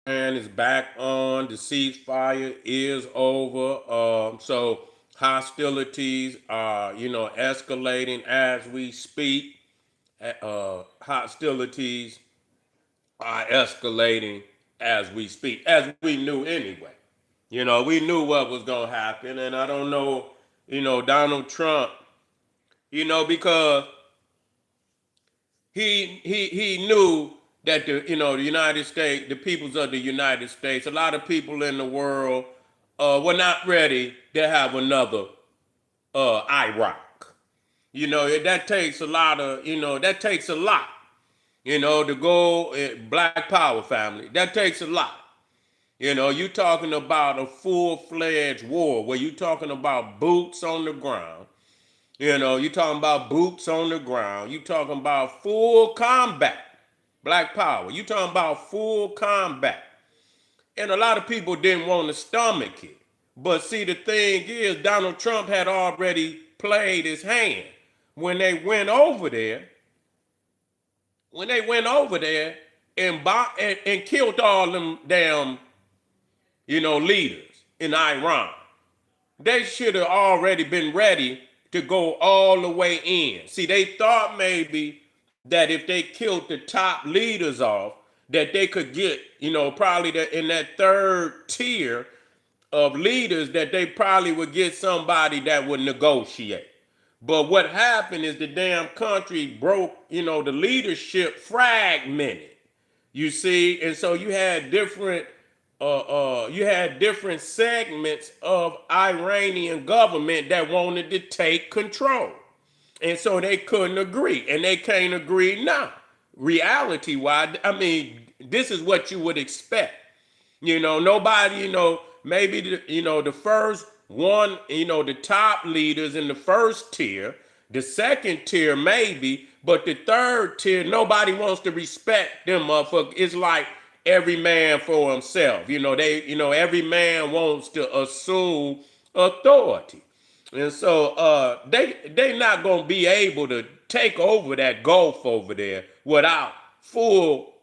and is back on. The ceasefire is over. So hostilities are, escalating as we speak. Hostilities are escalating as we speak, as we knew anyway. We knew what was gonna happen, and I don't know, Donald Trump, because he knew that the United States, the peoples of the United States, a lot of people in the world were not ready to have another Iraq. That takes a lot of that takes a lot. To go Black Power family. That takes a lot. You talking about a full-fledged war where you talking about boots on the ground. You talking about boots on the ground. You talking about full combat. Black Power. You talking about full combat. And a lot of people didn't want to stomach it. But see, the thing is, Donald Trump had already played his hand. When they went over there, and killed all them damn, leaders in Iran, they should have already been ready to go all the way in. See, they thought maybe that if they killed the top leaders off, that they could get, probably in that third tier of leaders, that they probably would get somebody that would negotiate. But what happened is the damn country broke, the leadership fragmented. You see, and so you had different segments of Iranian government that wanted to take control. And so they couldn't agree, and they can't agree now. Reality wise, I mean, this is what you would expect. Nobody, maybe the first one, the top leaders in the first tier, the second tier maybe, but the third tier, nobody wants to respect them motherfuckers. It's like every man for himself. Every man wants to assume authority. And so they not gonna be able to take over that Gulf over there without full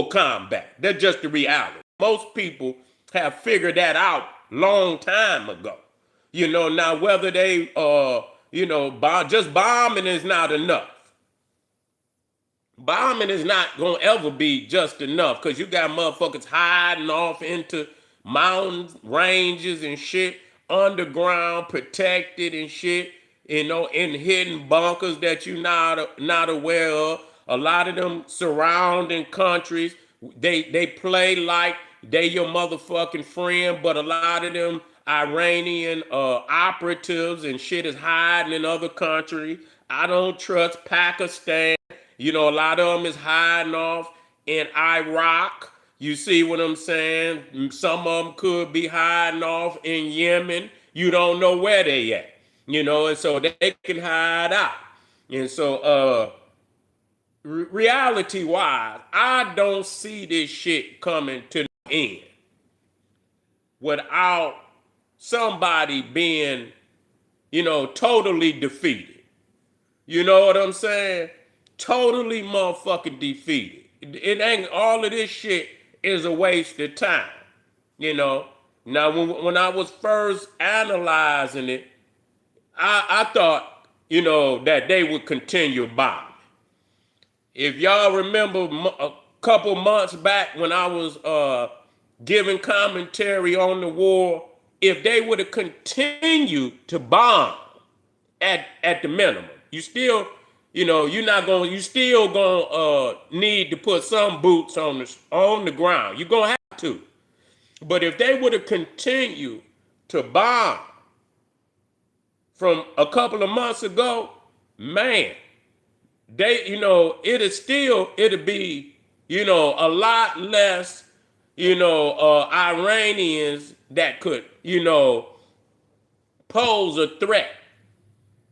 combat. That's just the reality. Most people have figured that out long time ago. Now whether they just bombing is not enough. Bombing is not gonna ever be just enough, because you got motherfuckers hiding off into mountains, ranges and shit, underground, protected and shit, in hidden bunkers that you not aware of. A lot of them surrounding countries, they play like they your motherfucking friend, but a lot of them Iranian operatives and shit is hiding in other countries. I don't trust Pakistan. A lot of them is hiding off in Iraq. You see what I'm saying? Some of them could be hiding off in Yemen. You don't know where they at. And so they can hide out. And so reality wise, I don't see this shit coming to the end without somebody being, totally defeated. You know what I'm saying? Totally motherfucking defeated. It ain't, all of this shit is a waste of time. Now when I was first analyzing it, I thought, that they would continue bombing. If y'all remember a couple months back when I was giving commentary on the war, if they would have continued to bomb at the minimum, you still, you still gonna need to put some boots on the ground. You're gonna have to. But if they would have continued to bomb from a couple of months ago, man, it'd be, a lot less, Iranians that could, pose a threat,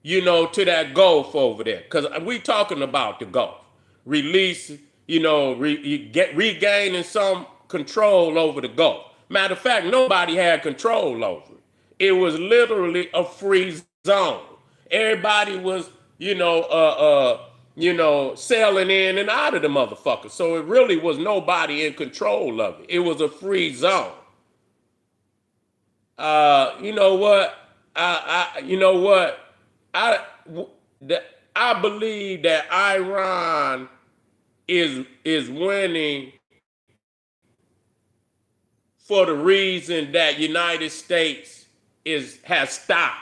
to that Gulf over there. Because we talking about the Gulf. Release, regaining some control over the Gulf. Matter of fact, nobody had control over it. It was literally a free zone. Everybody was, sailing in and out of the motherfucker. So it really was nobody in control of it. It was a free zone. You know what? You know what? I, I believe that Iran is winning for the reason that United States has stopped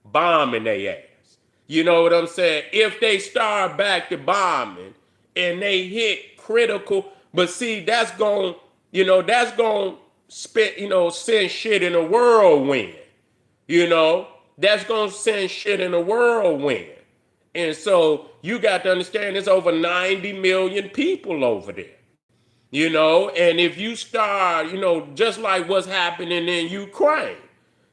bombing their ass. You know what I'm saying? If they start back to bombing and they hit critical, but see, that's going send shit in a whirlwind. You know, that's going to send shit in a whirlwind. And so you got to understand there's over 90 million people over there. And if you start, just like what's happening in Ukraine,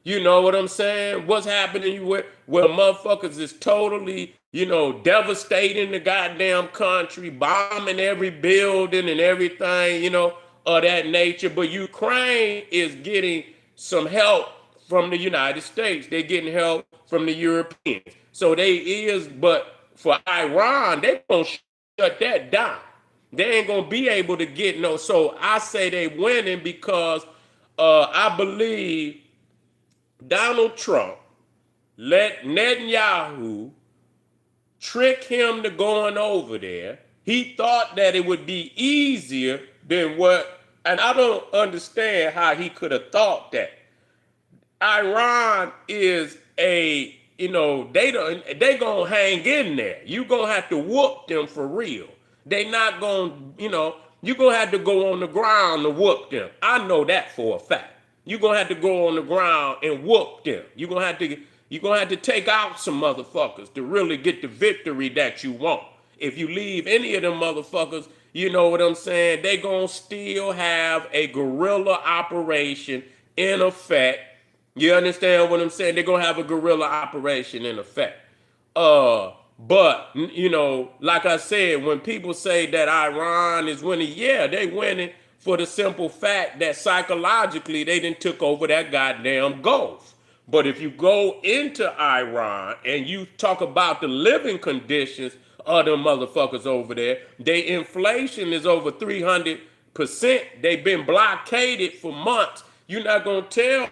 you know what I'm saying? What's happening where motherfuckers is totally, devastating the goddamn country, bombing every building and everything, of that nature. But Ukraine is getting some help from the United States. They're getting help from the Europeans. But for Iran, they're going to shut that down. They ain't gonna be able to get no. So I say they winning because I believe Donald Trump let Netanyahu trick him to going over there. He thought that it would be easier than what, and I don't understand how he could have thought that. Iran is they gonna hang in there. You gonna have to whoop them for real. They not gonna, you gonna have to go on the ground to whoop them. I know that for a fact. You gonna have to go on the ground and whoop them. You gonna have to take out some motherfuckers to really get the victory that you want. If you leave any of them motherfuckers, you know what I'm saying, they gonna still have a guerrilla operation in effect. You understand what I'm saying? They're gonna have a guerrilla operation in effect. But like I said, when people say that Iran is winning, yeah, they winning for the simple fact that psychologically they done took over that goddamn Gulf. But if you go into Iran and you talk about the living conditions of them motherfuckers over there, their inflation is over 300%. They've been blockaded for months. You're not gonna tell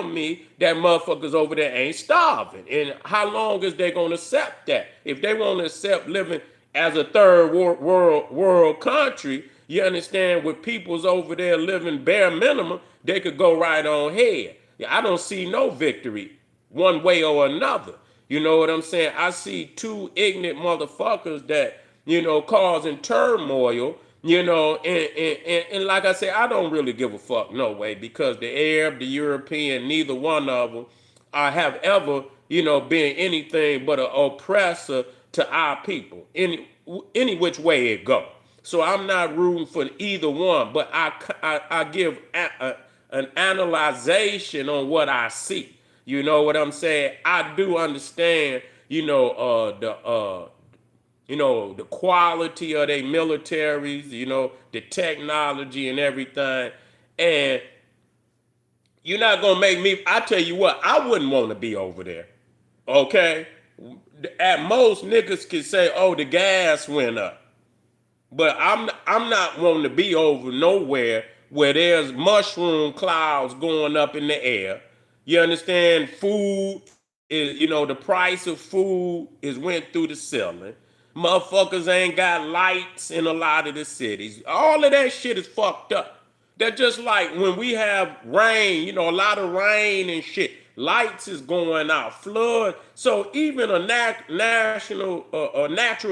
me that motherfuckers over there ain't starving. And how long is they going to accept that? If they want to accept living as a third world country, you understand, with people's over there living bare minimum, they could go right on ahead. I don't see no victory one way or another. You know what I'm saying? I see two ignorant motherfuckers that, causing turmoil. And like I said, I don't really give a fuck no way, because the Arab, the European, neither one of them have ever, been anything but an oppressor to our people, any which way it go. So I'm not rooting for either one, but I give an analyzation on what I see. You know what I'm saying? I do understand, the quality of their militaries, the technology and everything. And you're not gonna make me, I tell you what, I wouldn't want to be over there. Okay? At most, niggas can say, oh, the gas went up. But I'm not wanting to be over nowhere where there's mushroom clouds going up in the air. You understand? Food is, the price of food is went through the ceiling. Motherfuckers ain't got lights in a lot of the cities. All of that shit is fucked up. They're just like when we have rain, a lot of rain and shit. Lights is going out, flood. So even a natural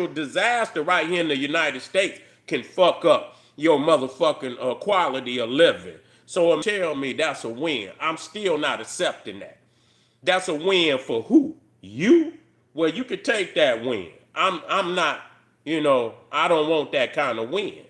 disaster right here in the United States can fuck up your motherfucking quality of living. So tell me that's a win. I'm still not accepting that. That's a win for who? You? Well, you could take that win. I'm not, I don't want that kind of win.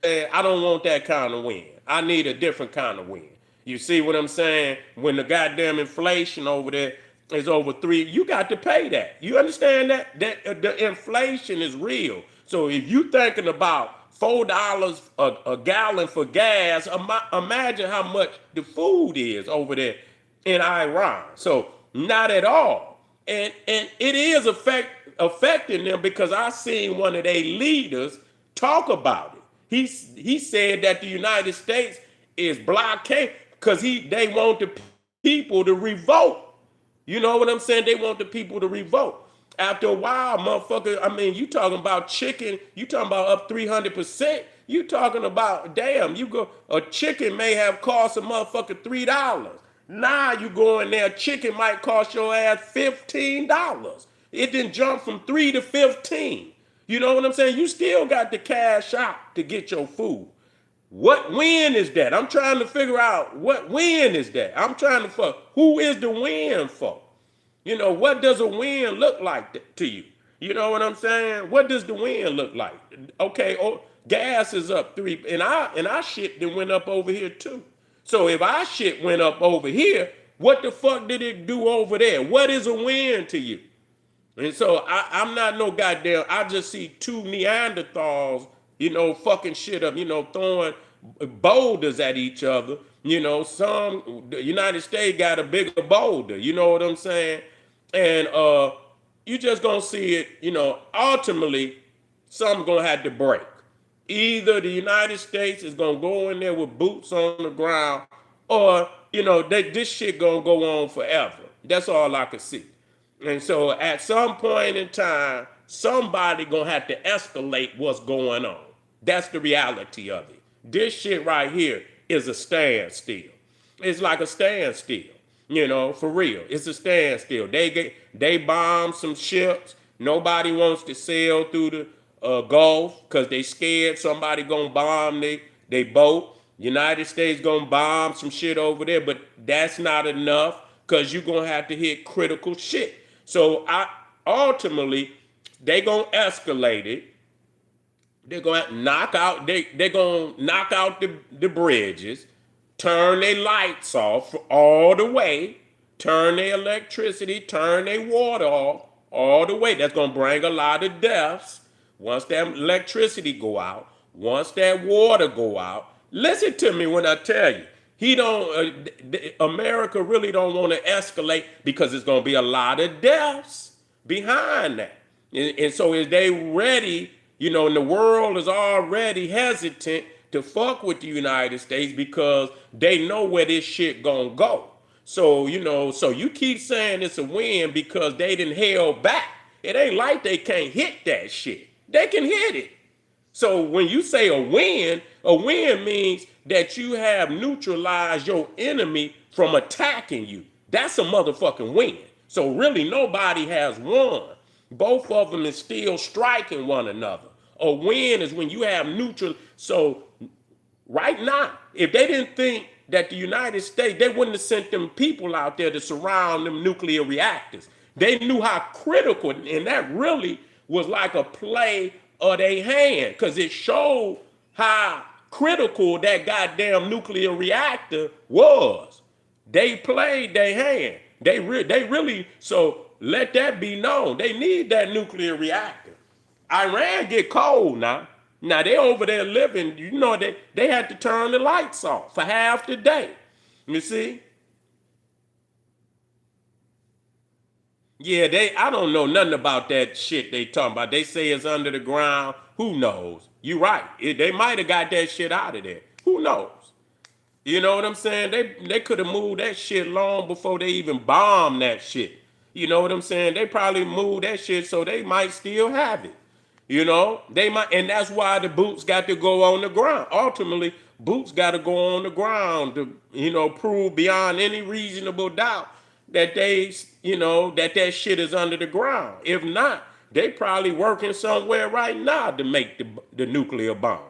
I don't want that kind of win. I need a different kind of win. You see what I'm saying? When the goddamn inflation over there is over 3, you got to pay that. You understand that? The inflation is real. So if you thinking about $4 a gallon for gas, imagine how much the food is over there in Iran. So not at all. And it is affecting them because I seen one of their leaders talk about it. He said that the United States is blockade because they want the people to revolt. You know what I'm saying? They want the people to revolt. After a while, motherfucker, I mean, you talking about chicken, you talking about up 300%. You talking about, damn, a chicken may have cost a motherfucker $3. Now you go in there, chicken might cost your ass $15. It didn't jump from 3 to 15. You know what I'm saying? You still got to cash out to get your food. What win is that? I'm trying to figure out what win is that. I'm trying to who is the win for? You know, what does a win look like to you? You know what I'm saying? What does the win look like? Okay, gas is up 3, and our shit then went up over here too. So if our shit went up over here, what the fuck did it do over there? What is a win to you? And so I'm not no goddamn, I just see two Neanderthals, fucking shit up, throwing boulders at each other. The United States got a bigger boulder, you know what I'm saying? And you just gonna see it, ultimately, something gonna have to break. Either the United States is gonna go in there with boots on the ground, or, this shit gonna go on forever. That's all I can see. And so at some point in time, somebody gonna have to escalate what's going on. That's the reality of it. This shit right here is a standstill. It's like a standstill, for real. It's a standstill. They bomb some ships. Nobody wants to sail through the Gulf because they scared somebody gonna bomb they boat. United States gonna bomb some shit over there, but that's not enough because you're gonna have to hit critical shit. So ultimately, they gonna escalate it. They're gonna knock out. They're gonna knock out the bridges, turn their lights off all the way, turn their electricity, turn their water off all the way. That's gonna bring a lot of deaths. Once that electricity go out, once that water go out, listen to me when I tell you. America really don't want to escalate because it's going to be a lot of deaths behind that. And so is they ready, and the world is already hesitant to fuck with the United States because they know where this shit going to go. So, so you keep saying it's a win because they didn't held back. It ain't like they can't hit that shit. They can hit it. So when you say a win means that you have neutralized your enemy from attacking you. That's a motherfucking win. So really nobody has won. Both of them is still striking one another. A win is when you have neutral. So right now, if they didn't think that the United States, they wouldn't have sent them people out there to surround them nuclear reactors. They knew how critical, and that really was like a play of their hand, because it showed how critical that goddamn nuclear reactor was. They played their hand. They really, so let that be known. They need that nuclear reactor. Iran get cold now. Now they over there living, they had to turn the lights off for half the day. You see? Yeah, I don't know nothing about that shit they talking about. They say it's under the ground. Who knows? You right. They might have got that shit out of there. Who knows? You know what I'm saying? They could have moved that shit long before they even bombed that shit. You know what I'm saying? They probably moved that shit so they might still have it. They might, and that's why the boots got to go on the ground. Ultimately, boots got to go on the ground to, prove beyond any reasonable doubt that that shit is under the ground. If not, they probably working somewhere right now to make the nuclear bomb.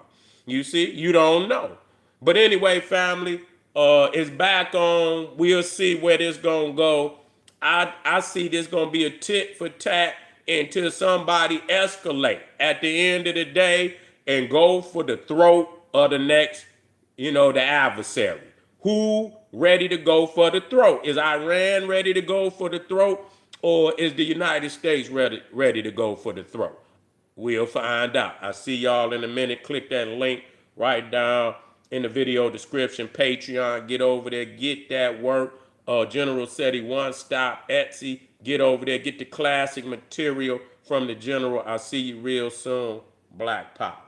You see, you don't know. But anyway, family, it's back on. We'll see where this gonna go. I see this gonna be a tit for tat until somebody escalate at the end of the day and go for the throat of the next, the adversary. Who ready to go for the throat? Is Iran ready to go for the throat, or is the United States ready to go for the throat? We'll find out. I'll see y'all in a minute. Click that link right down in the video description. Patreon, get over there, get that work. General SETI One Stop, Etsy, get over there, get the classic material from the general. I'll see you real soon. Black Power.